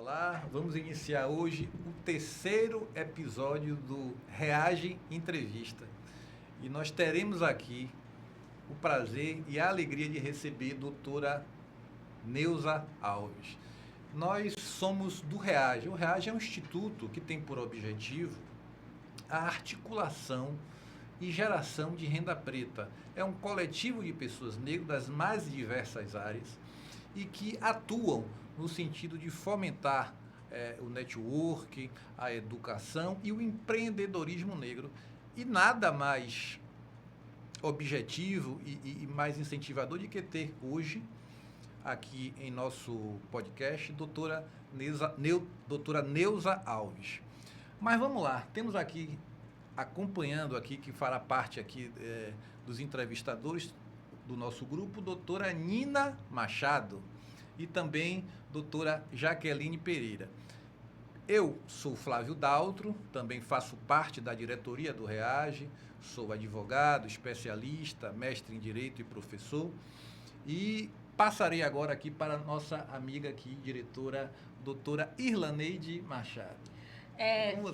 Olá, vamos iniciar hoje o terceiro episódio do Reage Entrevista. E nós teremos aqui o prazer e a alegria de receber a doutora Neuza Alves. Nós somos do Reage. O Reage é um instituto que tem por objetivo a articulação e geração de renda preta. É um coletivo de pessoas negras das mais diversas áreas e que atuam no sentido de fomentar o network, a educação e o empreendedorismo negro. E nada mais objetivo e mais incentivador do que ter hoje, aqui em nosso podcast, doutora Neuza Alves. Mas vamos lá, temos aqui, acompanhando aqui, que fará parte aqui dos entrevistadores do nosso grupo, doutora Nina Machado e também doutora Jaqueline Pereira. Eu sou Flávio Daltro, também faço parte da diretoria do Reage, sou advogado, especialista, mestre em Direito e professor, e passarei agora aqui para a nossa amiga aqui, diretora, doutora Irlaneide Machado.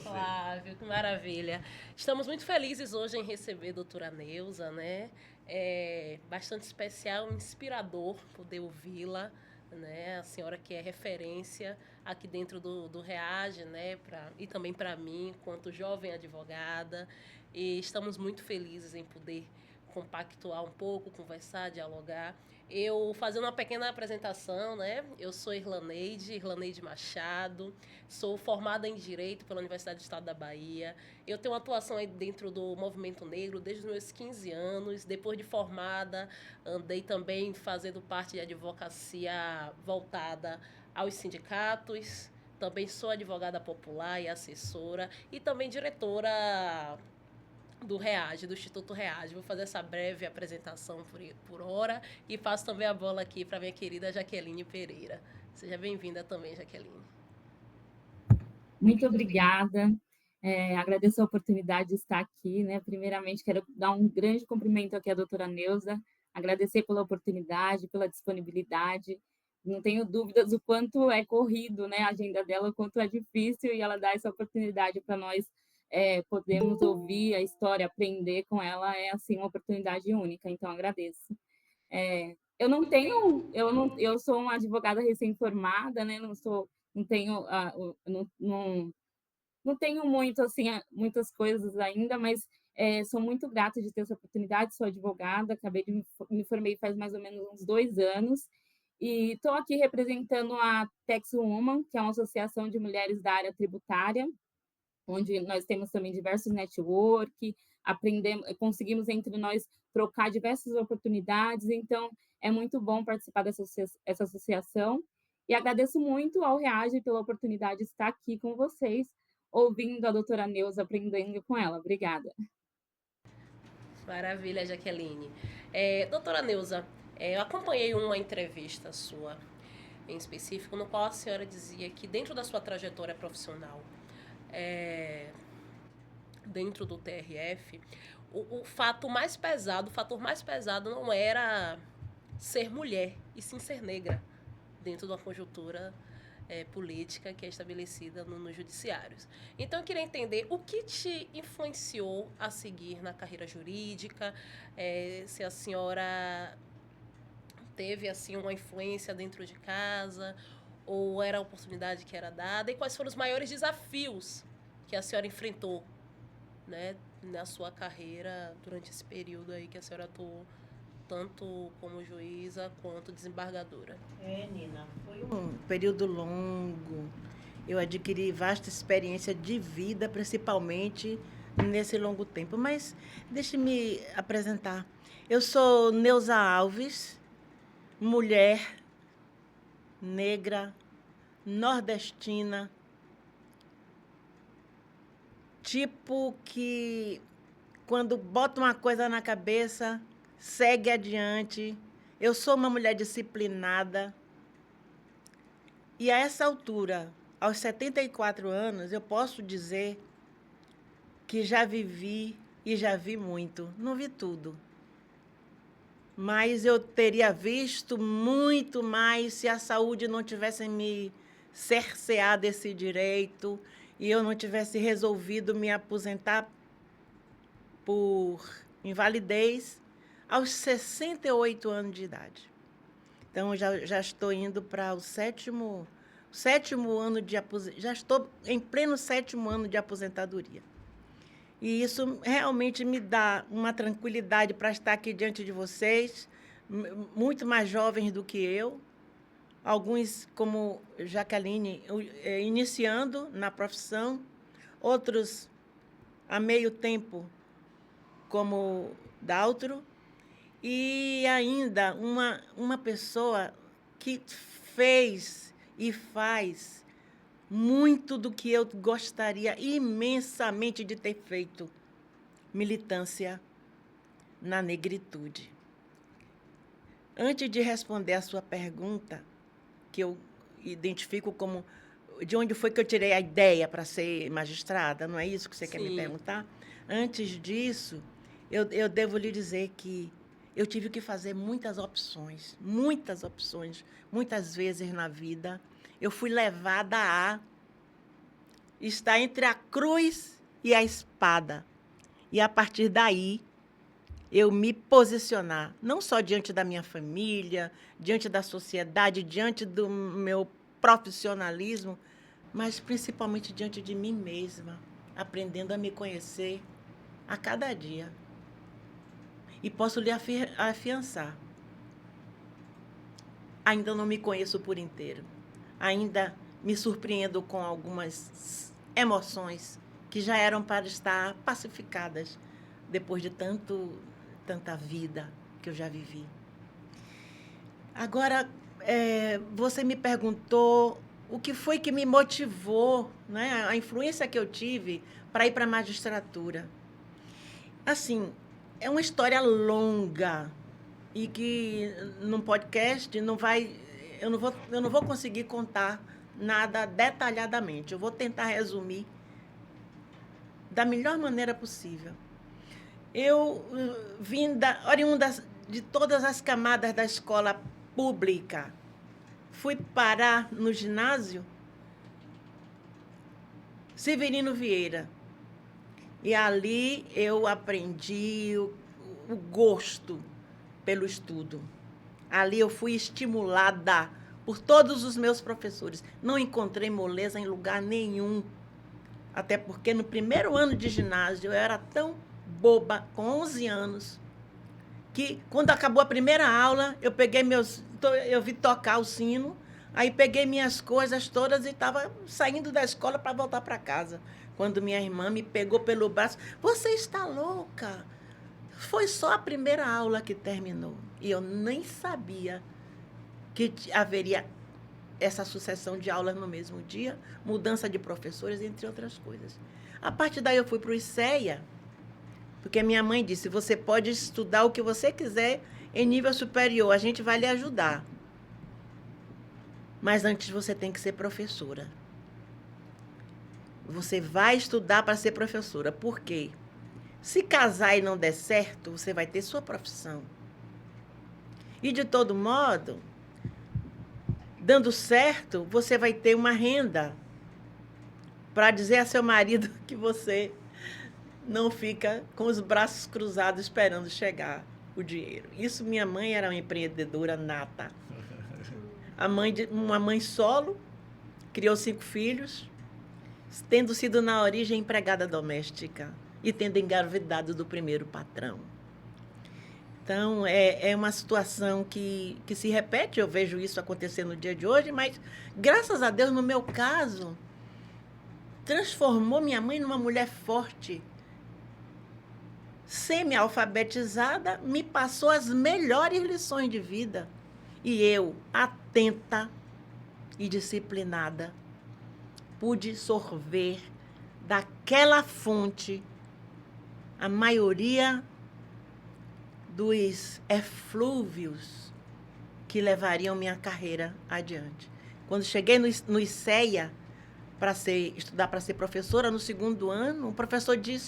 Flávio, que maravilha. Estamos muito felizes hoje em receber a doutora Neuza, né? É bastante especial, inspirador poder ouvi-la, né? A senhora que é referência aqui dentro do Reage, né? E também para mim, quanto jovem advogada. E estamos muito felizes em poder compactuar um pouco, conversar, dialogar. Eu, fazendo uma pequena apresentação, né? Eu sou Irlaneide Machado, sou formada em Direito pela Universidade do Estado da Bahia. Eu tenho uma atuação aí dentro do movimento negro desde os meus 15 anos. Depois de formada, andei também fazendo parte de advocacia voltada aos sindicatos. Também sou advogada popular e assessora e também diretora do Reage, do Instituto Reage. Vou fazer essa breve apresentação por hora e passo também a bola aqui para minha querida Jaqueline Pereira. Seja bem-vinda também, Jaqueline. Muito obrigada. Agradeço a oportunidade de estar aqui, né? Primeiramente, quero dar um grande cumprimento aqui à doutora Neuza, agradecer pela oportunidade, pela disponibilidade. Não tenho dúvidas o quanto é corrido, né, a agenda dela, o quanto é difícil, e ela dá essa oportunidade para nós podemos ouvir a história, aprender com ela, é assim uma oportunidade única, então agradeço. Eu sou uma advogada recém-formada, né? Não tenho muito assim muitas coisas ainda, mas sou muito grata de ter essa oportunidade. Sou advogada, acabei de me formei faz mais ou menos uns 2 anos e estou aqui representando a Tax Woman, que é uma associação de mulheres da área tributária, onde nós temos também diversos network, conseguimos entre nós trocar diversas oportunidades, então é muito bom participar dessa associação, e agradeço muito ao Reage pela oportunidade de estar aqui com vocês, ouvindo a doutora Neuza, aprendendo com ela. Obrigada. Maravilha, Jaqueline. Doutora Neuza, eu acompanhei uma entrevista sua, em específico, no qual a senhora dizia que dentro da sua trajetória profissional, dentro do TRF, o fator mais pesado não era ser mulher, e sim ser negra, dentro de uma conjuntura política que é estabelecida nos judiciários. Então, eu queria entender o que te influenciou a seguir na carreira jurídica, se a senhora teve assim uma influência dentro de casa, ou era a oportunidade que era dada, e quais foram os maiores desafios que a senhora enfrentou, né, na sua carreira durante esse período aí que a senhora atuou, tanto como juíza quanto desembargadora. Nina, foi um período longo. Eu adquiri vasta experiência de vida, principalmente nesse longo tempo. Mas deixe-me apresentar. Eu sou Neuza Alves, mulher, negra, nordestina, tipo que quando bota uma coisa na cabeça, segue adiante. Eu sou uma mulher disciplinada. E a essa altura, aos 74 anos, eu posso dizer que já vivi e já vi muito. Não vi tudo. Mas eu teria visto muito mais se a saúde não tivesse me cerceado esse direito e eu não tivesse resolvido me aposentar por invalidez aos 68 anos de idade. Então, já estou indo para o sétimo ano de aposentadoria. Já estou em pleno 7º ano de aposentadoria. E isso realmente me dá uma tranquilidade para estar aqui diante de vocês, muito mais jovens do que eu, alguns, como Jaqueline, iniciando na profissão, outros a meio tempo, como Daltro, e ainda uma pessoa que fez e faz muito do que eu gostaria imensamente de ter feito, militância na negritude. Antes de responder a sua pergunta, que eu identifico como de onde foi que eu tirei a ideia para ser magistrada, não é isso que você quer me perguntar? Antes disso, eu devo lhe dizer que eu tive que fazer muitas opções, muitas vezes na vida. Eu fui levada a estar entre a cruz e a espada. E, a partir daí, eu me posicionar, não só diante da minha família, diante da sociedade, diante do meu profissionalismo, mas principalmente diante de mim mesma, aprendendo a me conhecer a cada dia. E posso lhe afiançar. Ainda não me conheço por inteiro. Ainda me surpreendo com algumas emoções que já eram para estar pacificadas depois de tanta vida que eu já vivi. Agora, você me perguntou o que foi que me motivou, né? A influência que eu tive para ir para a magistratura. Assim, é uma história longa e que num podcast eu não vou conseguir contar nada detalhadamente. Eu vou tentar resumir da melhor maneira possível. Eu vim oriunda de todas as camadas da escola pública. Fui parar no ginásio Severino Vieira. E ali eu aprendi o gosto pelo estudo. Ali eu fui estimulada por todos os meus professores. Não encontrei moleza em lugar nenhum. Até porque no primeiro ano de ginásio eu era tão boba, com 11 anos, que quando acabou a primeira aula, eu vi tocar o sino, aí peguei minhas coisas todas e estava saindo da escola para voltar para casa. Quando minha irmã me pegou pelo braço, você está louca? Foi só a primeira aula que terminou. E eu nem sabia que haveria essa sucessão de aulas no mesmo dia, mudança de professores, entre outras coisas. A partir daí eu fui para o ICEA, porque minha mãe disse, você pode estudar o que você quiser em nível superior, a gente vai lhe ajudar. Mas antes você tem que ser professora. Você vai estudar para ser professora. Por quê? Se casar e não der certo, você vai ter sua profissão. E, de todo modo, dando certo, você vai ter uma renda para dizer a seu marido que você não fica com os braços cruzados esperando chegar o dinheiro. Isso, minha mãe era uma empreendedora nata. Uma mãe solo, criou 5 filhos, tendo sido na origem empregada doméstica e tendo engravidado do primeiro patrão. Então, é uma situação que se repete, eu vejo isso acontecer no dia de hoje, mas, graças a Deus, no meu caso, transformou minha mãe numa mulher forte, semi-alfabetizada, me passou as melhores lições de vida. E eu, atenta e disciplinada, pude sorver daquela fonte a maioria dos eflúvios que levariam minha carreira adiante. Quando cheguei no ICEA, estudar para ser professora, no 2º ano, um professor de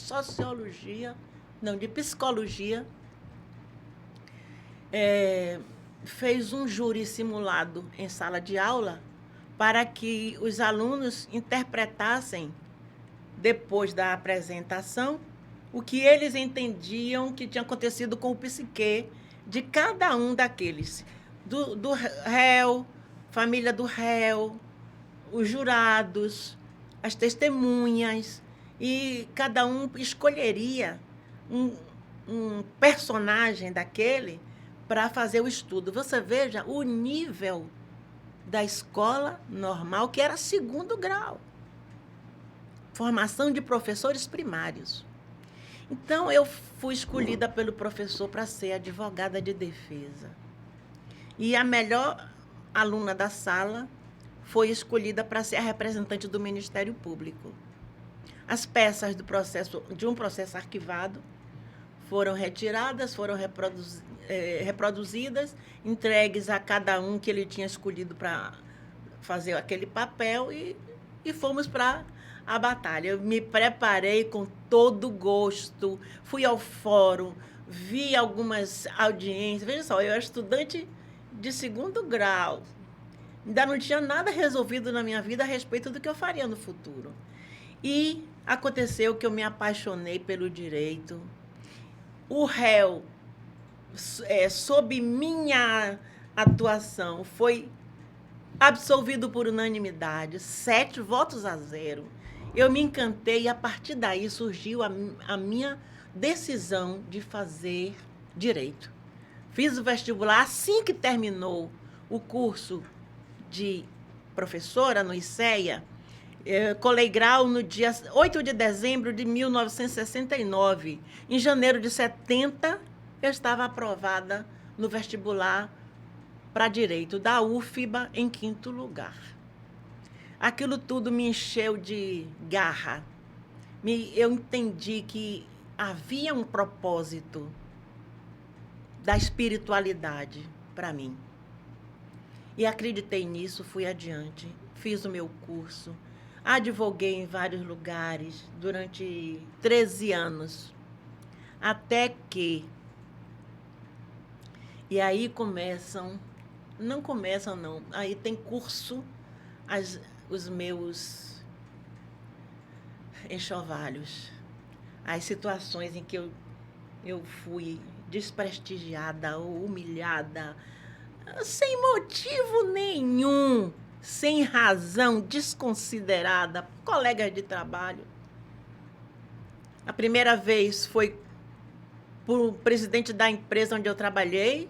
de psicologia, fez um júri simulado em sala de aula, para que os alunos interpretassem, depois da apresentação, o que eles entendiam que tinha acontecido com o psiquê de cada um daqueles, do réu, família do réu, os jurados, as testemunhas, e cada um escolheria um personagem daquele para fazer o estudo. Você veja o nível da escola normal, que era 2º grau. Formação de professores primários. Então, eu fui escolhida pelo professor para ser advogada de defesa. E a melhor aluna da sala foi escolhida para ser a representante do Ministério Público. As peças de um processo arquivado foram retiradas, foram reproduzidas, entregues a cada um que ele tinha escolhido para fazer aquele papel e fomos para a batalha. Eu me preparei com todo gosto, fui ao fórum, vi algumas audiências. Veja só, eu era estudante de 2º grau, ainda não tinha nada resolvido na minha vida a respeito do que eu faria no futuro. E aconteceu que eu me apaixonei pelo direito. O réu, sob minha atuação, foi absolvido por unanimidade, 7 votos a 0. Eu me encantei e, a partir daí, surgiu a minha decisão de fazer direito. Fiz o vestibular assim que terminou o curso de professora no ICEA. Colei grau no dia 8 de dezembro de 1969. Em janeiro de 70, eu estava aprovada no vestibular para Direito da UFBA, em 5º lugar. Aquilo tudo me encheu de garra. Eu entendi que havia um propósito da espiritualidade para mim. E acreditei nisso, fui adiante, fiz o meu curso, advoguei em vários lugares durante 13 anos, até que... E aí aí tem curso os meus enxovalhos, as situações em que eu fui desprestigiada ou humilhada, sem motivo nenhum, sem razão, desconsiderada, colegas de trabalho. A primeira vez foi por o presidente da empresa onde eu trabalhei.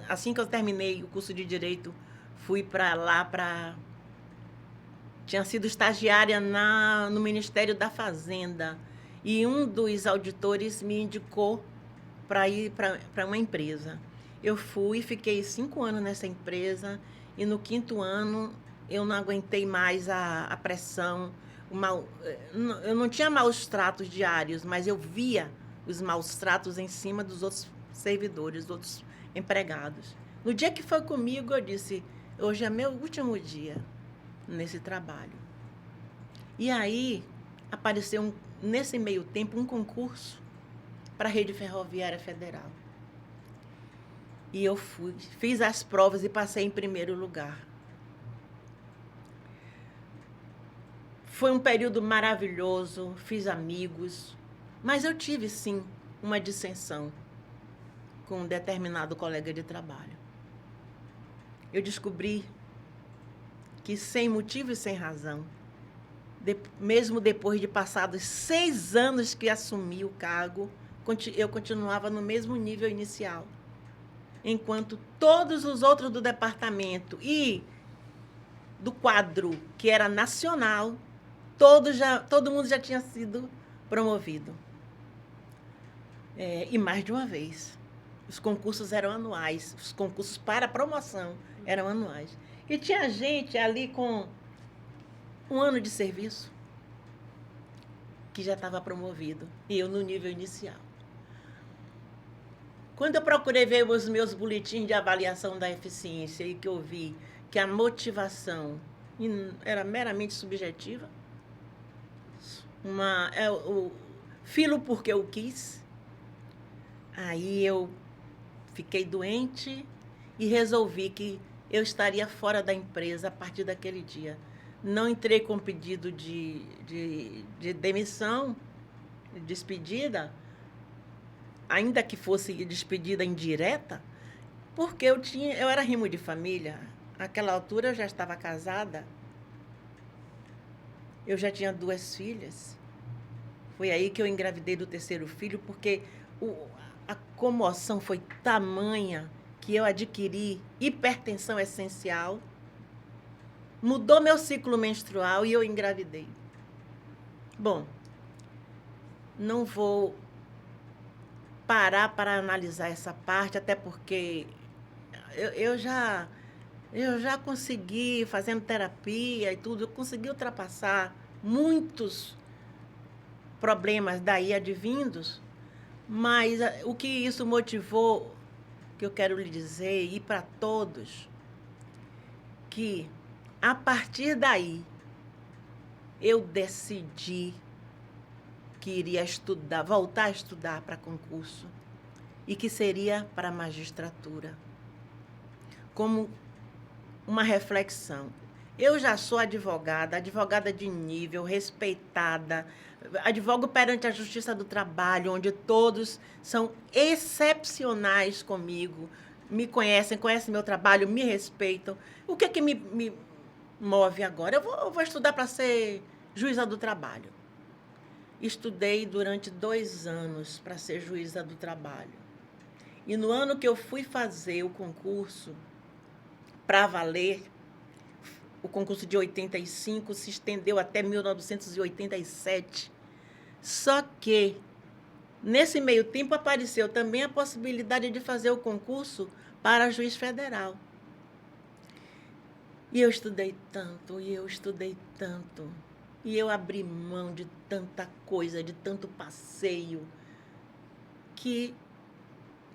Assim que eu terminei o curso de Direito, fui para lá, tinha sido estagiária no Ministério da Fazenda, e um dos auditores me indicou para ir para uma empresa. Eu fui, fiquei 5 anos nessa empresa, e no 5º ano eu não aguentei mais a pressão. Eu não tinha maus tratos diários, mas eu via os maus tratos em cima dos outros servidores, dos outros empregados. No dia que foi comigo, eu disse: hoje é meu último dia nesse trabalho. E aí apareceu, nesse meio tempo, um concurso para a Rede Ferroviária Federal. E eu fiz as provas e passei em 1º lugar. Foi um período maravilhoso, fiz amigos, mas eu tive, sim, uma dissensão com um determinado colega de trabalho. Eu descobri que, sem motivo e sem razão, mesmo depois de passados 6 anos que assumi o cargo, eu continuava no mesmo nível inicial, enquanto todos os outros do departamento e do quadro, que era nacional, todo mundo já tinha sido promovido. E mais de uma vez. Os concursos eram anuais, os concursos para promoção eram anuais. E tinha gente ali com 1 ano de serviço que já estava promovido, e eu no nível inicial. Quando eu procurei ver os meus boletins de avaliação da eficiência e que eu vi que a motivação era meramente subjetiva, filo porque eu quis, aí eu fiquei doente e resolvi que eu estaria fora da empresa a partir daquele dia. Não entrei com pedido de demissão, de despedida, ainda que fosse despedida indireta, porque eu era rimo de família. Naquela altura eu já estava casada, eu já tinha 2 filhas. Foi aí que eu engravidei do 3º filho, porque a comoção foi tamanha que eu adquiri hipertensão essencial, mudou meu ciclo menstrual e eu engravidei. Bom, não vou parar para analisar essa parte, até porque eu já consegui, fazendo terapia e tudo, eu consegui ultrapassar muitos problemas daí advindos, mas o que isso motivou, que eu quero lhe dizer, e para todos, que a partir daí eu decidi que iria estudar, voltar a estudar para concurso e que seria para a magistratura. Como uma reflexão. Eu já sou advogada de nível, respeitada, advogo perante a Justiça do Trabalho, onde todos são excepcionais comigo, me conhecem meu trabalho, me respeitam. O que é que me move agora? Eu vou estudar para ser juíza do trabalho. Estudei durante 2 anos para ser juíza do trabalho. E no ano que eu fui fazer o concurso, para valer, o concurso de 85 se estendeu até 1987. Só que, nesse meio tempo, apareceu também a possibilidade de fazer o concurso para juiz federal. E eu estudei tanto, e eu abri mão de tanta coisa, de tanto passeio, que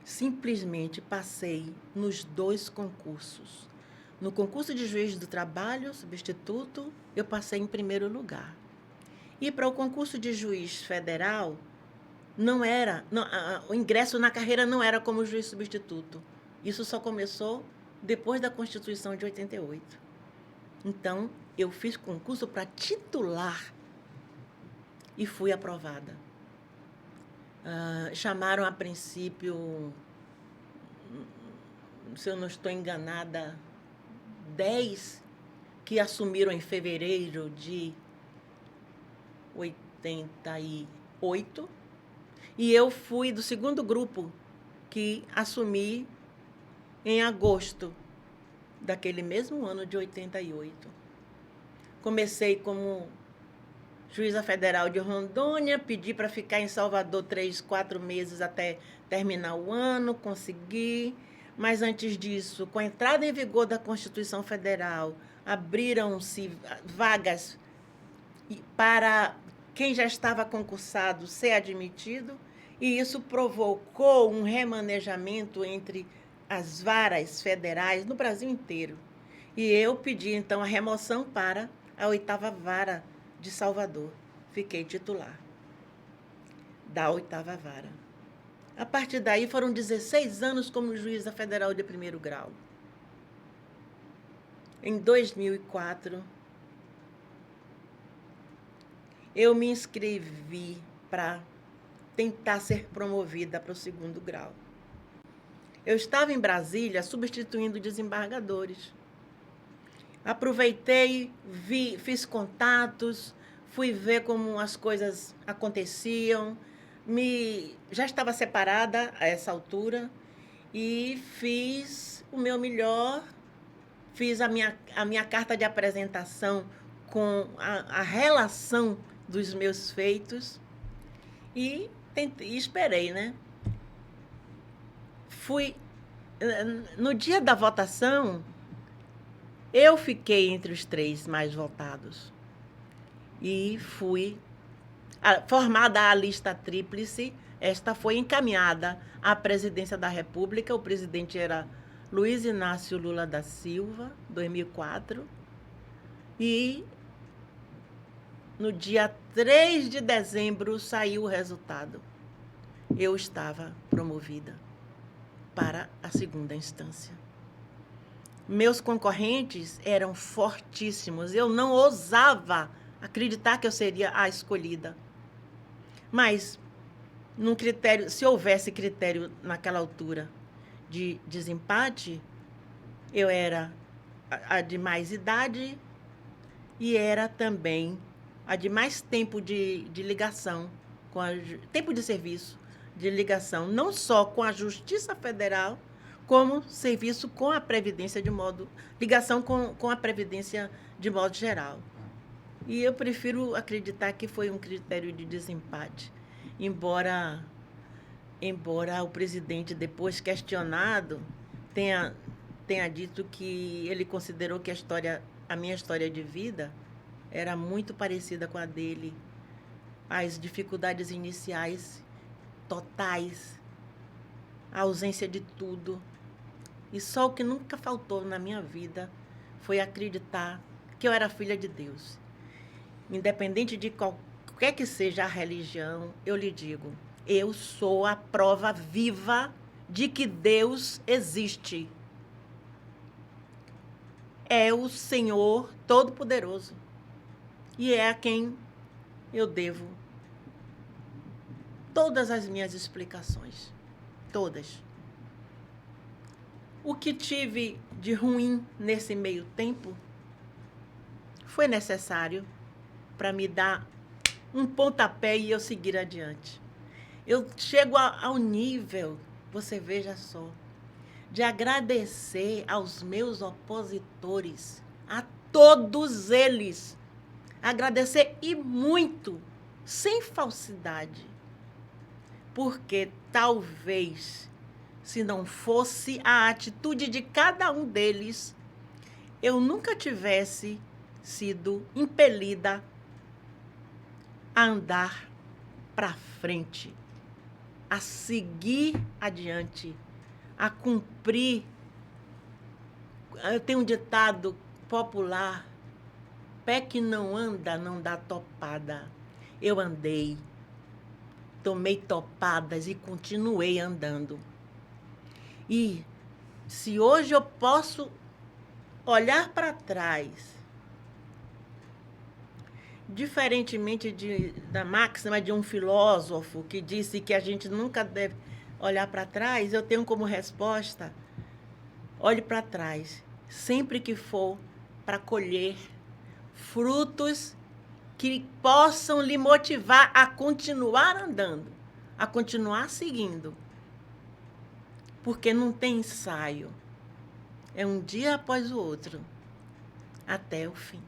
simplesmente passei nos 2 concursos. No concurso de juiz do trabalho, substituto, eu passei em 1º lugar. E para o concurso de juiz federal, o ingresso na carreira não era como juiz substituto. Isso só começou depois da Constituição de 88. Então, eu fiz concurso para titular e fui aprovada. Chamaram a princípio, se eu não estou enganada, 10 que assumiram em fevereiro de 88, e eu fui do 2º grupo que assumi em agosto daquele mesmo ano de 88. Comecei como juíza federal de Rondônia, pedi para ficar em Salvador 3, 4 meses até terminar o ano, consegui. Mas antes disso, com a entrada em vigor da Constituição Federal, abriram-se vagas para quem já estava concursado ser admitido, e isso provocou um remanejamento entre as varas federais no Brasil inteiro. E eu pedi, então, a remoção para a 8ª Vara de Salvador. Fiquei titular da 8ª Vara. A partir daí, foram 16 anos como juíza federal de 1º grau. Em 2004, eu me inscrevi para tentar ser promovida para o 2º grau. Eu estava em Brasília substituindo desembargadores. Aproveitei, fiz contatos, fui ver como as coisas aconteciam. Já estava separada a essa altura e fiz o meu melhor, fiz a minha carta de apresentação com a relação dos meus feitos e esperei, né? No dia da votação, eu fiquei entre os 3 mais votados e fui formada a lista tríplice. Esta foi encaminhada à presidência da República. O presidente era Luiz Inácio Lula da Silva, 2004. E no dia 3 de dezembro saiu o resultado. Eu estava promovida para a 2ª instância. Meus concorrentes eram fortíssimos. Eu não ousava acreditar que eu seria a escolhida. Mas, num critério, se houvesse critério naquela altura de desempate, eu era a de mais idade e era também a de mais tempo de ligação, tempo de serviço, de ligação, não só com a Justiça Federal, como serviço com a Previdência ligação com a Previdência de modo geral. E eu prefiro acreditar que foi um critério de desempate, embora o presidente, depois questionado, tenha dito que ele considerou que a minha história de vida era muito parecida com a dele. As dificuldades iniciais totais, a ausência de tudo. E só o que nunca faltou na minha vida foi acreditar que eu era filha de Deus. Independente de qualquer que seja a religião, eu lhe digo, eu sou a prova viva de que Deus existe. É o Senhor Todo-Poderoso. E é a quem eu devo todas as minhas explicações. Todas. O que tive de ruim nesse meio tempo foi necessário para me dar um pontapé e eu seguir adiante. Eu chego ao nível, você veja só, de agradecer aos meus opositores, a todos eles. Agradecer e muito, sem falsidade. Porque talvez, se não fosse a atitude de cada um deles, eu nunca tivesse sido impelida a andar para frente, a seguir adiante, a cumprir. Eu tenho um ditado popular: pé que não anda, não dá topada. Eu andei, tomei topadas e continuei andando. E se hoje eu posso olhar para trás, diferentemente da máxima de um filósofo que disse que a gente nunca deve olhar para trás, eu tenho como resposta: olhe para trás, sempre que for para colher frutos que possam lhe motivar a continuar andando, a continuar seguindo. Porque não tem ensaio. É um dia após o outro, até o fim.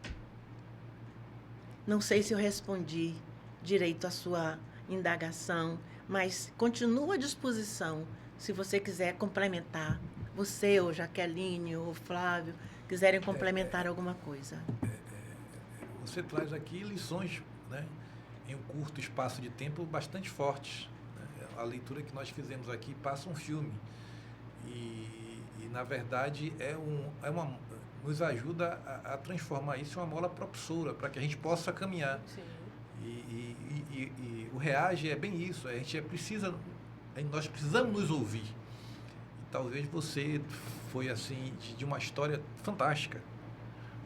Não sei se eu respondi direito à sua indagação, mas continuo à disposição, se você quiser complementar. Você, ou Jaqueline, ou Flávio, quiserem complementar alguma coisa. Você traz aqui lições, né, em um curto espaço de tempo bastante fortes. Né? A leitura que nós fizemos aqui passa um filme. E na verdade, nos ajuda a transformar isso em uma mola propulsora, para que a gente possa caminhar. Sim. E o Reage é bem isso, nós precisamos nos ouvir. E talvez você foi assim, de uma história fantástica,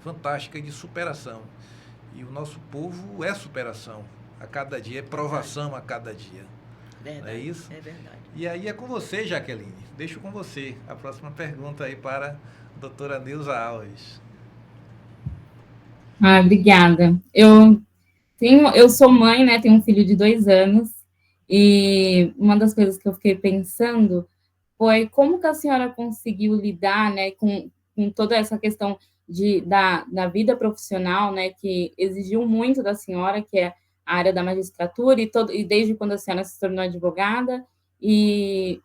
fantástica de superação. E o nosso povo é superação a cada dia, é provação a cada dia. Verdade, não é isso? É verdade. E aí é com você, Jaqueline. Deixo com você a próxima pergunta aí para a doutora Neuza Alves. Obrigada. Eu sou mãe, né? Tenho um filho de 2 anos, e uma das coisas que eu fiquei pensando foi como que a senhora conseguiu lidar, né, com toda essa questão da vida profissional, né, que exigiu muito da senhora, que é a área da magistratura, e desde quando a senhora se tornou advogada, e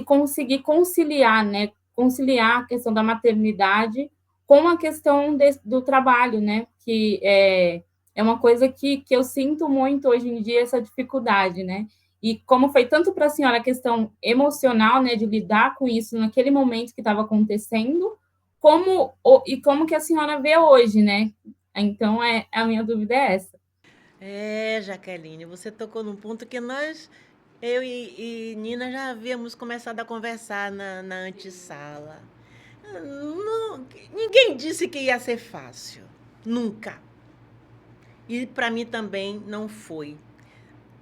conseguir conciliar, né, conciliar a questão da maternidade com a questão do trabalho, né, que é uma coisa que eu sinto muito hoje em dia, essa dificuldade, né? E como foi tanto para a senhora a questão emocional, né, de lidar com isso naquele momento que estava acontecendo, como que a senhora vê hoje, né? Então, a minha dúvida é essa. Jaqueline, você tocou num ponto que eu e Nina já havíamos começado a conversar na antessala. Ninguém disse que ia ser fácil. Nunca. E para mim também não foi.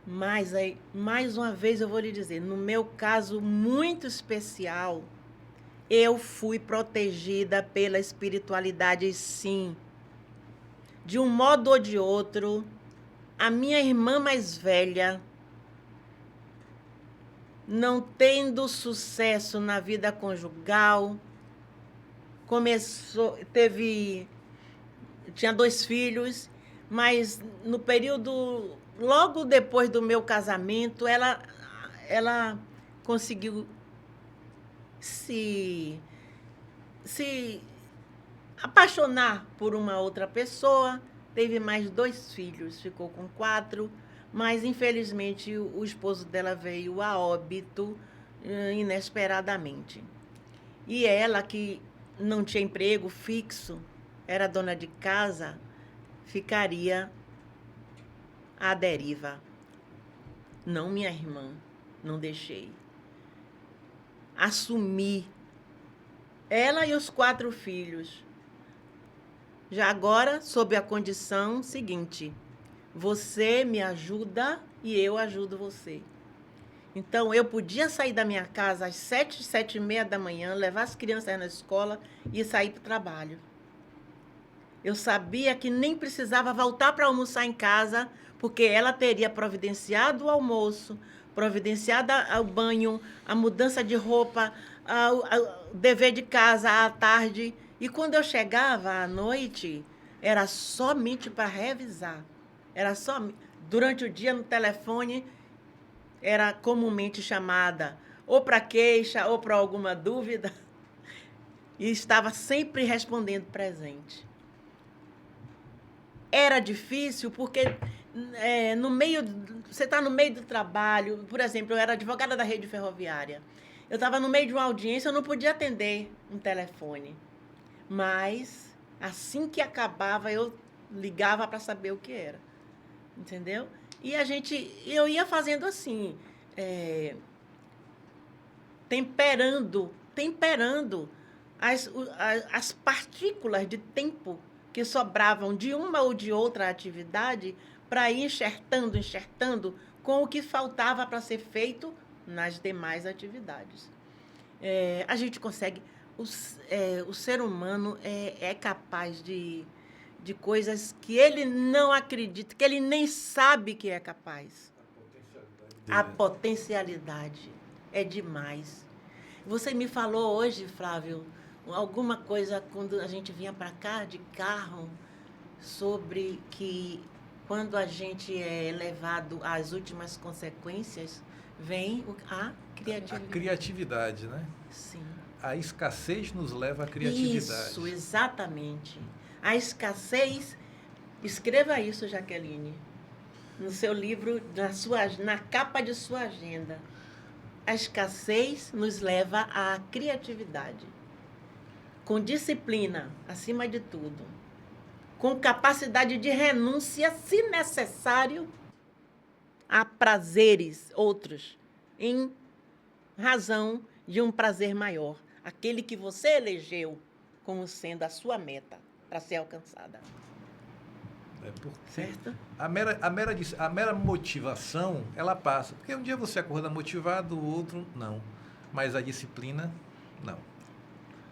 Mas aí, mais uma vez eu vou lhe dizer, no meu caso muito especial, eu fui protegida pela espiritualidade, sim. De um modo ou de outro, a minha irmã mais velha, não tendo sucesso na vida conjugal, tinha 2 filhos, mas no período, logo depois do meu casamento, ela conseguiu se apaixonar por uma outra pessoa, teve mais 2 filhos, ficou com 4, mas infelizmente o esposo dela veio a óbito inesperadamente. E ela, que não tinha emprego fixo, era dona de casa, ficaria à deriva. Não, minha irmã, não deixei. Assumi ela e os 4 filhos. Já agora, sob a condição seguinte: você me ajuda e eu ajudo você. Então, eu podia sair da minha casa às 7, 7h30 da manhã, levar as crianças na escola e sair para o trabalho. Eu sabia que nem precisava voltar para almoçar em casa, porque ela teria providenciado o almoço, providenciado o banho, a mudança de roupa, o dever de casa à tarde. E quando eu chegava à noite, era somente para revisar. Era só durante o dia no telefone, era comumente chamada ou para queixa ou para alguma dúvida, e estava sempre respondendo presente. Era difícil porque você está no meio do trabalho. Por exemplo, eu era advogada da rede ferroviária. Eu estava no meio de uma audiência, eu não podia atender um telefone. Mas, assim que acabava, eu ligava para saber o que era. Entendeu? E eu ia fazendo assim, temperando as partículas de tempo que sobravam de uma ou de outra atividade para ir enxertando com o que faltava para ser feito nas demais atividades. A gente consegue... O ser humano é capaz de coisas que ele não acredita, que ele nem sabe que é capaz. A potencialidade é demais. Você me falou hoje, Flávio, alguma coisa quando a gente vinha para cá de carro, sobre que quando a gente é levado às últimas consequências, vem a criatividade. A criatividade, né? Sim. A escassez nos leva à criatividade. Isso, exatamente. A escassez, escreva isso, Jaqueline, no seu livro, na capa de sua agenda. A escassez nos leva à criatividade. Com disciplina, acima de tudo. Com capacidade de renúncia, se necessário, a prazeres outros, em razão de um prazer maior. Aquele que você elegeu como sendo a sua meta para ser alcançada. Certo? A mera motivação, ela passa. Porque um dia você acorda motivado, o outro não. Mas a disciplina, não.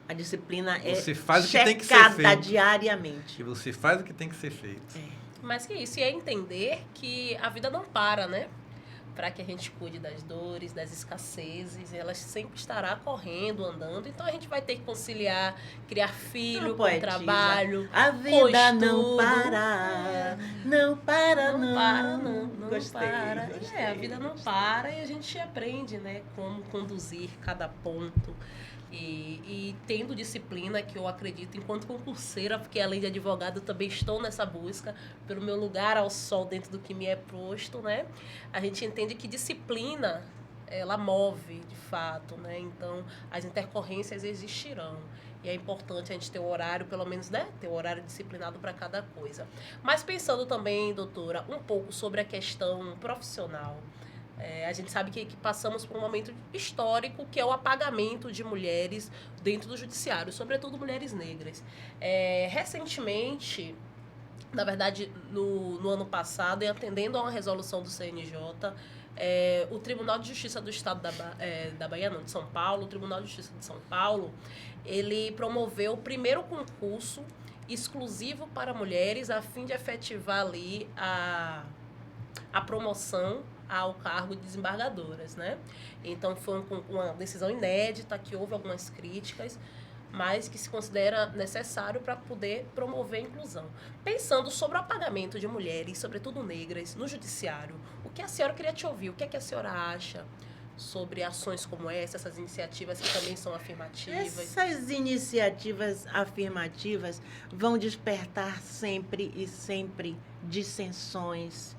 A disciplina você é faz o que tem que ser feito diariamente. E você faz o que tem que ser feito. Mas que isso, e é entender que a vida não para, né? Para que a gente cuide das dores, das escassezes, ela sempre estará correndo, andando. Então a gente vai ter que conciliar, criar filho com trabalho. A vida não para, não para, não. Não para, não Gostei, para. gostei. A vida não para e a gente aprende, né, como conduzir cada ponto. E tendo disciplina, que eu acredito, enquanto concurseira, porque além de advogada, eu também estou nessa busca pelo meu lugar ao sol dentro do que me é posto, né? A gente entende que disciplina, ela move, de fato, né? Então, as intercorrências existirão. E é importante a gente ter o horário, pelo menos, né? Ter o horário disciplinado para cada coisa. Mas pensando também, doutora, um pouco sobre a questão profissional. A gente sabe que passamos por um momento histórico, que é o apagamento de mulheres dentro do judiciário, sobretudo mulheres negras. Recentemente, na verdade, no ano passado, e atendendo a uma resolução do CNJ, o Tribunal de Justiça do Estado da Bahia, não, de São Paulo, o Tribunal de Justiça de São Paulo, ele promoveu o primeiro concurso exclusivo para mulheres, a fim de efetivar ali a promoção ao cargo de desembargadoras, né? Então, foi uma decisão inédita, que houve algumas críticas, mas que se considera necessário para poder promover a inclusão. Pensando sobre o apagamento de mulheres, sobretudo negras, no judiciário, o que a senhora queria te ouvir? O que é que a senhora acha sobre ações como essas iniciativas que também são afirmativas? Essas iniciativas afirmativas vão despertar sempre e sempre dissensões,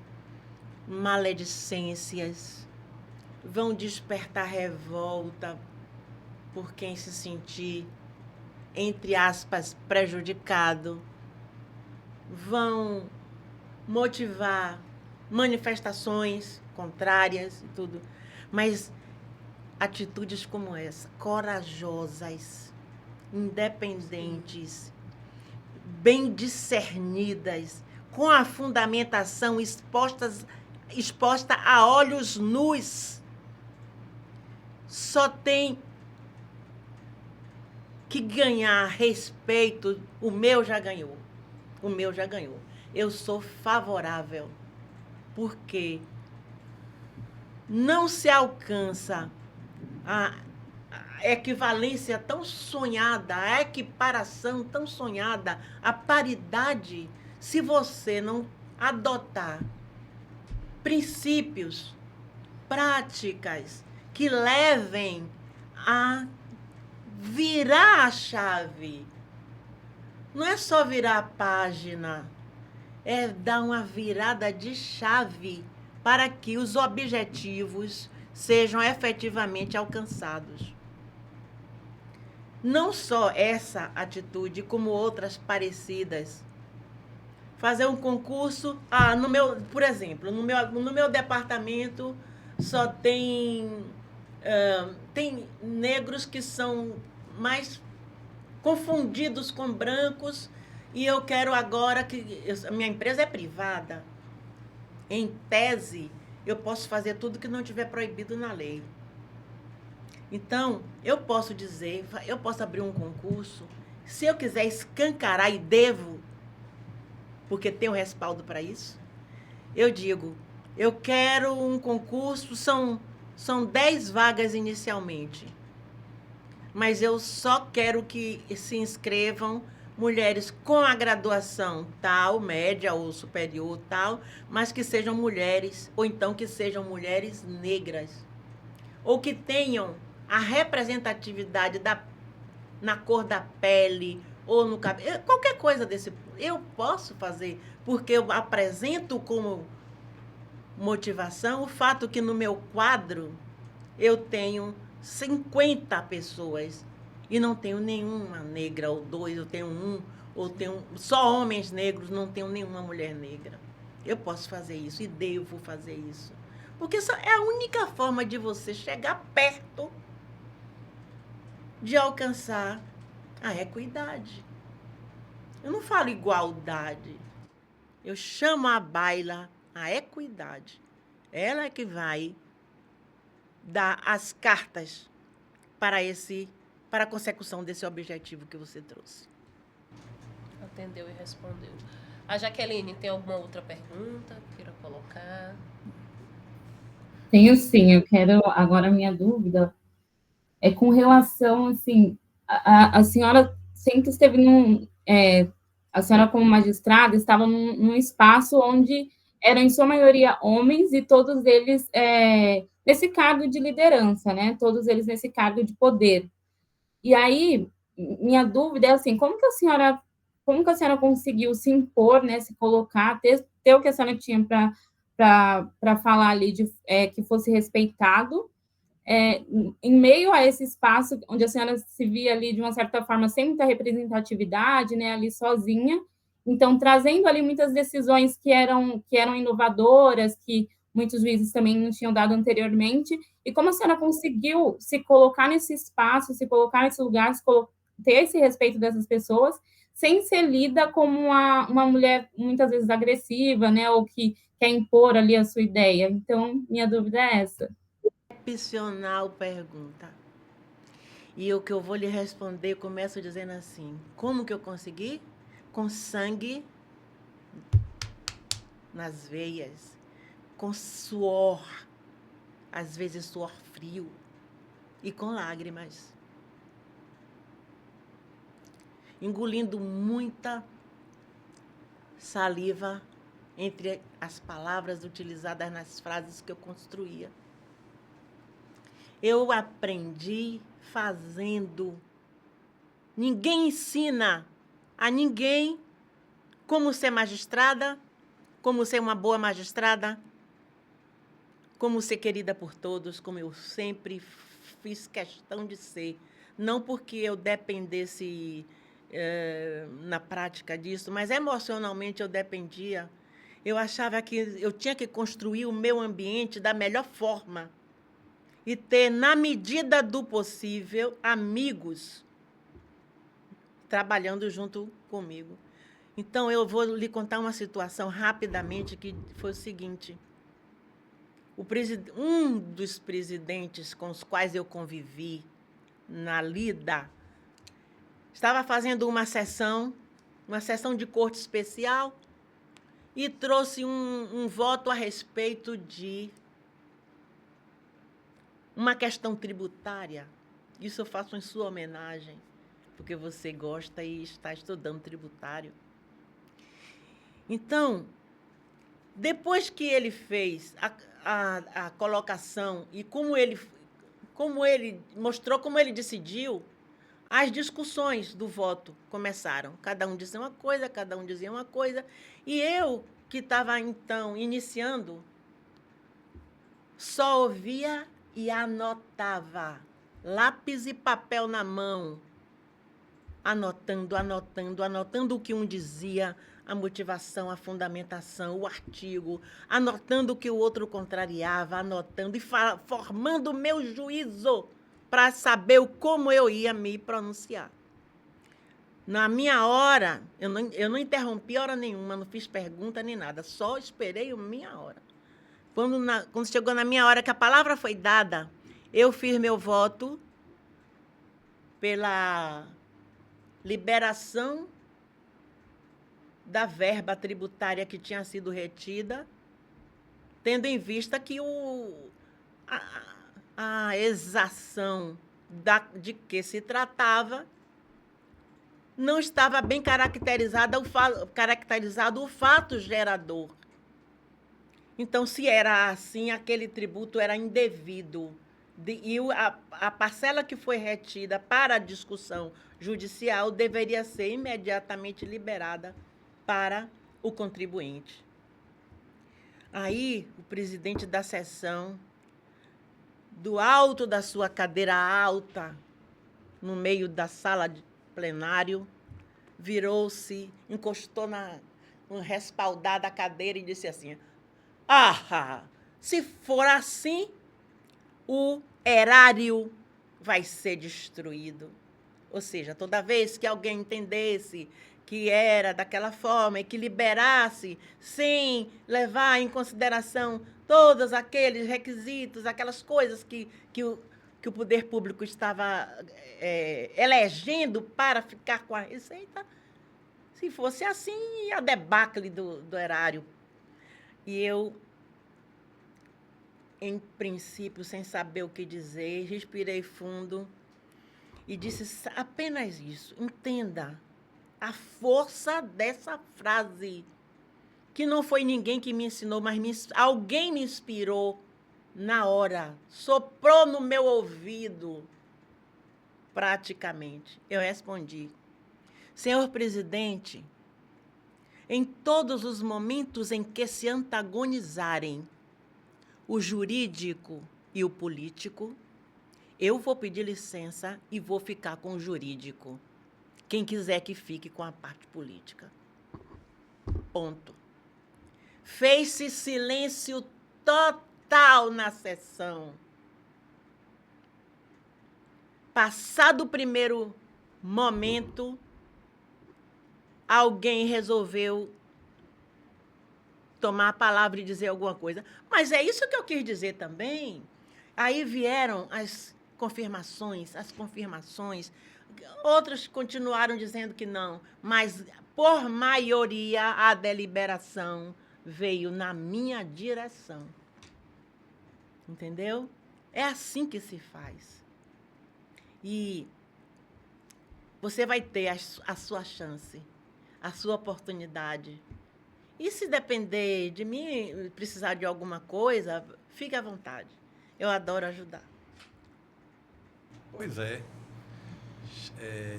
maledicências, vão despertar revolta por quem se sentir, entre aspas, prejudicado, vão motivar manifestações contrárias e tudo, mas atitudes como essa, corajosas, independentes, bem discernidas, com a fundamentação exposta a olhos nus, só tem que ganhar respeito. O meu já ganhou. Eu sou favorável, porque não se alcança a equivalência tão sonhada, a equiparação tão sonhada, a paridade, se você não adotar princípios, práticas que levem a virar a chave. Não é só virar a página, é dar uma virada de chave para que os objetivos sejam efetivamente alcançados. Não só essa atitude, como outras parecidas. Fazer um concurso, por exemplo, no meu departamento só tem negros que são mais confundidos com brancos, e eu quero agora que... A minha empresa é privada. Em tese, eu posso fazer tudo que não tiver proibido na lei. Então, eu posso abrir um concurso, se eu quiser escancarar, e devo, porque tenho respaldo para isso, eu digo, eu quero um concurso, são 10 vagas inicialmente, mas eu só quero que se inscrevam mulheres com a graduação tal, média ou superior tal, mas que sejam mulheres, ou então que sejam mulheres negras, ou que tenham a representatividade na cor da pele, ou no cabelo, qualquer coisa desse. Eu posso fazer, porque eu apresento como motivação o fato que no meu quadro eu tenho 50 pessoas e não tenho nenhuma negra, ou 2, eu tenho 1, ou tenho só homens negros, não tenho nenhuma mulher negra. Eu posso fazer isso e devo fazer isso. Porque essa é a única forma de você chegar perto de alcançar a equidade. Eu não falo igualdade. Eu chamo à baila a equidade. Ela é que vai dar as cartas para a consecução desse objetivo que você trouxe. Atendeu e respondeu. A Jaqueline, tem alguma outra pergunta que queira colocar? Tenho sim, eu quero... Agora, a minha dúvida é com relação, assim, a senhora sempre esteve a senhora, como magistrada, estava num espaço onde eram, em sua maioria, homens, e todos eles nesse cargo de liderança, né? Todos eles nesse cargo de poder. E aí, minha dúvida é assim, como que a senhora conseguiu se impor, né? Se colocar, ter o que a senhora tinha para falar ali, que fosse respeitado, em meio a esse espaço onde a senhora se via ali, de uma certa forma, sem muita representatividade, né, ali sozinha, então trazendo ali muitas decisões que eram inovadoras, que muitos juízes também não tinham dado anteriormente, e como a senhora conseguiu se colocar nesse espaço, se colocar nesse lugar, ter esse respeito dessas pessoas, sem ser lida como uma mulher muitas vezes agressiva, né, ou que quer impor ali a sua ideia. Então, minha dúvida é essa. Excepcional pergunta. E o que eu vou lhe responder, começo dizendo assim: como que eu consegui? Com sangue nas veias, com suor, às vezes suor frio, e com lágrimas. Engolindo muita saliva entre as palavras utilizadas nas frases que eu construía. Eu aprendi fazendo. Ninguém ensina a ninguém como ser magistrada, como ser uma boa magistrada, como ser querida por todos, como eu sempre fiz questão de ser. Não porque eu dependesse na prática disso, mas emocionalmente eu dependia. Eu achava que eu tinha que construir o meu ambiente da melhor forma e ter, na medida do possível, amigos trabalhando junto comigo. Então, eu vou lhe contar uma situação rapidamente, que foi o seguinte. Um dos presidentes com os quais eu convivi na lida estava fazendo uma sessão de corte especial, e trouxe um voto a respeito de uma questão tributária. Isso eu faço em sua homenagem, porque você gosta e está estudando tributário. Então, depois que ele fez a colocação e como ele mostrou, como ele decidiu, as discussões do voto começaram. Cada um dizia uma coisa, e eu, que estava, então, iniciando, só ouvia e anotava, lápis e papel na mão, anotando o que um dizia, a motivação, a fundamentação, o artigo, anotando o que o outro contrariava, anotando e formando o meu juízo para saber como eu ia me pronunciar. Na minha hora, eu não interrompi hora nenhuma, não fiz pergunta nem nada, só esperei a minha hora. Quando chegou na minha hora que a palavra foi dada, eu fiz meu voto pela liberação da verba tributária que tinha sido retida, tendo em vista que a exação de que se tratava não estava bem caracterizado o fato gerador. Então, se era assim, aquele tributo era indevido. E a parcela que foi retida para a discussão judicial deveria ser imediatamente liberada para o contribuinte. Aí, o presidente da sessão, do alto da sua cadeira alta, no meio da sala de plenário, virou-se, encostou no respaldar da cadeira e disse assim: se for assim, o erário vai ser destruído. Ou seja, toda vez que alguém entendesse que era daquela forma e que liberasse sem levar em consideração todos aqueles requisitos, aquelas coisas que o poder público estava elegendo para ficar com a receita, se fosse assim, a debacle do erário. E eu, em princípio, sem saber o que dizer, respirei fundo e disse apenas isso: entenda a força dessa frase, que não foi ninguém que me ensinou, mas alguém me inspirou na hora, soprou no meu ouvido, praticamente. Eu respondi: senhor presidente, em todos os momentos em que se antagonizarem o jurídico e o político, eu vou pedir licença e vou ficar com o jurídico. Quem quiser que fique com a parte política. Ponto. Fez-se silêncio total na sessão. Passado o primeiro momento, alguém resolveu tomar a palavra e dizer alguma coisa. Mas é isso que eu quis dizer também. Aí vieram as confirmações. Outros continuaram dizendo que não, mas, por maioria, a deliberação veio na minha direção. Entendeu? É assim que se faz. E você vai ter a sua chance, a sua oportunidade. E se depender de mim, precisar de alguma coisa, fique à vontade. Eu adoro ajudar. Pois é.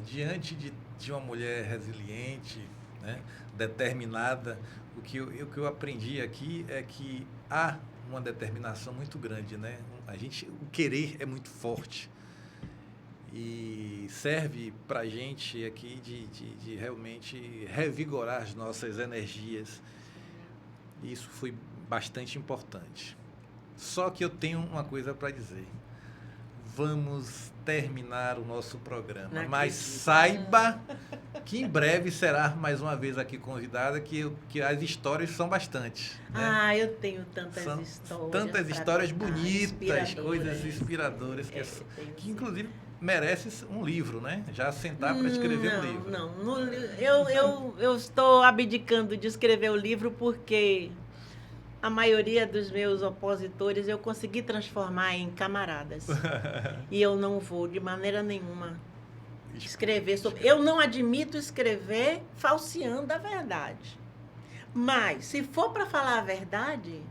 Diante de uma mulher resiliente, né, determinada, o que eu aprendi aqui é que há uma determinação muito grande, né? O querer é muito forte. E serve para a gente aqui de realmente revigorar as nossas energias. E isso foi bastante importante. Só que eu tenho uma coisa para dizer. Vamos terminar o nosso programa, mas saiba que em breve será mais uma vez aqui convidada, que as histórias são bastante. Né? Eu tenho tantas histórias. Tantas histórias bonitas, coisas inspiradoras, que inclusive merece um livro, né? Já sentar para escrever um livro. Eu estou abdicando de escrever o livro porque a maioria dos meus opositores eu consegui transformar em camaradas. E eu não vou, de maneira nenhuma, escrever sobre... Eu não admito escrever falseando a verdade. Mas, se for para falar a verdade,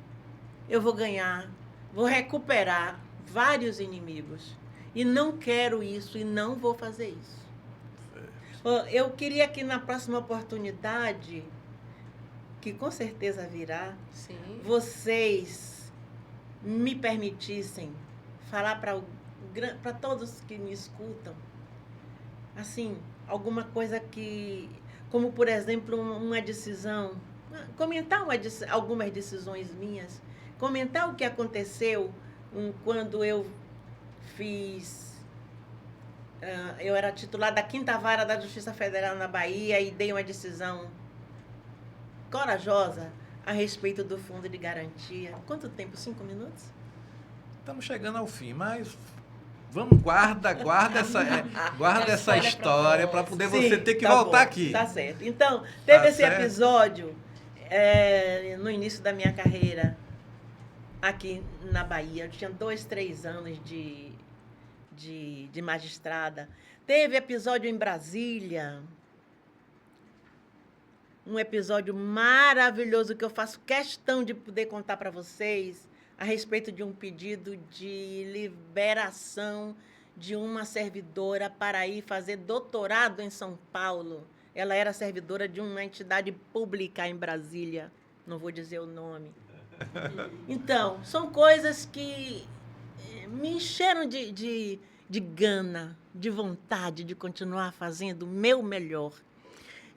eu vou recuperar vários inimigos. E não quero isso e não vou fazer isso. Eu queria que na próxima oportunidade, que com certeza virá, Sim. Vocês me permitissem falar para todos que me escutam, assim, alguma coisa que, como por exemplo, uma decisão, comentar algumas decisões minhas, comentar o que aconteceu quando eu eu era titular da 5ª Vara da Justiça Federal na Bahia e dei uma decisão corajosa a respeito do fundo de garantia. Quanto tempo? 5 minutos? Estamos chegando ao fim, mas vamos, guarda essa história para poder você ter que voltar bom, aqui. Tá certo. Então, teve esse certo. episódio no início da minha carreira aqui na Bahia. Eu tinha 2, 3 anos de magistrada. Teve episódio em Brasília, um episódio maravilhoso que eu faço questão de poder contar para vocês a respeito de um pedido de liberação de uma servidora para ir fazer doutorado em São Paulo. Ela era servidora de uma entidade pública em Brasília, não vou dizer o nome. Então, são coisas que me encheram de gana, de vontade de continuar fazendo o meu melhor,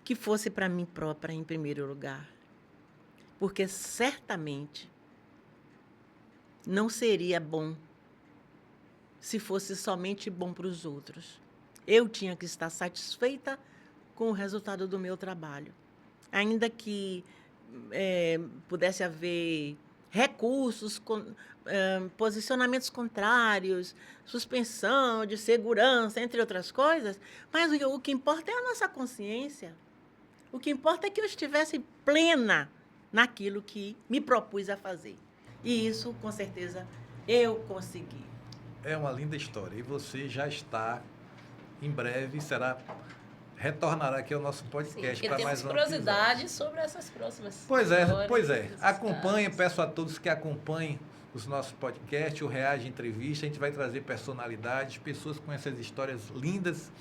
que fosse para mim própria em primeiro lugar. Porque certamente não seria bom se fosse somente bom para os outros. Eu tinha que estar satisfeita com o resultado do meu trabalho. Ainda que pudesse haver recursos, posicionamentos contrários, suspensão de segurança, entre outras coisas, mas o que importa é a nossa consciência. O que importa é que eu estivesse plena naquilo que me propus a fazer. E isso, com certeza, eu consegui. É uma linda história. E você já está, em breve, retornará aqui ao nosso podcast para mais um curiosidades sobre essas próximas. Pois é. Acompanhe, peço a todos que acompanhem os nossos podcasts, o Reage Entrevista. A gente vai trazer personalidades, pessoas com essas histórias lindas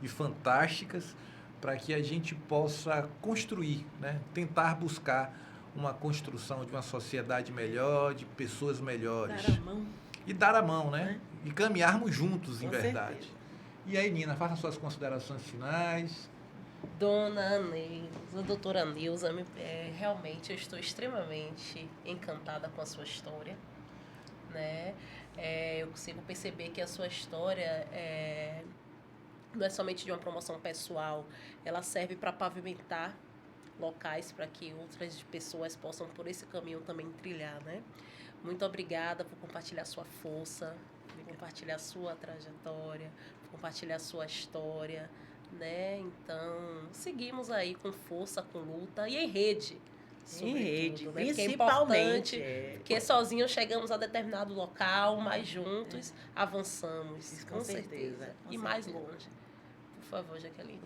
e fantásticas, para que a gente possa construir, né? Tentar buscar uma construção de uma sociedade melhor, de pessoas melhores. Dar a mão. E dar a mão, né? E caminharmos juntos, em verdade. Certeza. E aí, Nina, faça suas considerações finais. Dona Neuza, doutora Neuza, realmente eu estou extremamente encantada com a sua história, né? Eu consigo perceber que a sua história não é somente de uma promoção pessoal, ela serve para pavimentar locais para que outras pessoas possam por esse caminho também trilhar, né? Muito obrigada por compartilhar sua força, por compartilhar sua trajetória, por compartilhar sua história, né? Então, seguimos aí com força, com luta e em rede. Em rede, né? Porque é principalmente. importante, porque sozinhos chegamos a determinado local, mas juntos avançamos, com certeza. E mais longe. Por favor, Jaqueline.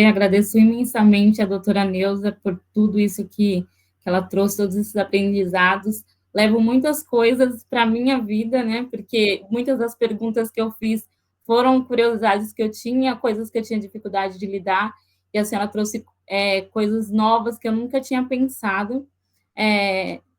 Agradeço imensamente a doutora Neuza por tudo isso que ela trouxe, todos esses aprendizados. Levo muitas coisas para a minha vida, né? Porque muitas das perguntas que eu fiz foram curiosidades que eu tinha, coisas que eu tinha dificuldade de lidar, e a senhora trouxe coisas novas que eu nunca tinha pensado.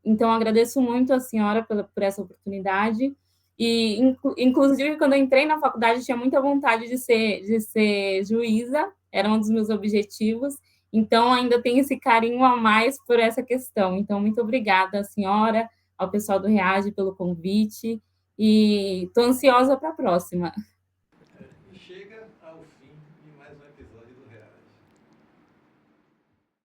Então, agradeço muito a senhora por essa oportunidade. E, inclusive, quando eu entrei na faculdade, eu tinha muita vontade de ser juíza, era um dos meus objetivos, então ainda tenho esse carinho a mais por essa questão. Então, muito obrigada à senhora, ao pessoal do Reage pelo convite, e estou ansiosa para a próxima. Chega ao fim de mais um episódio do Reage.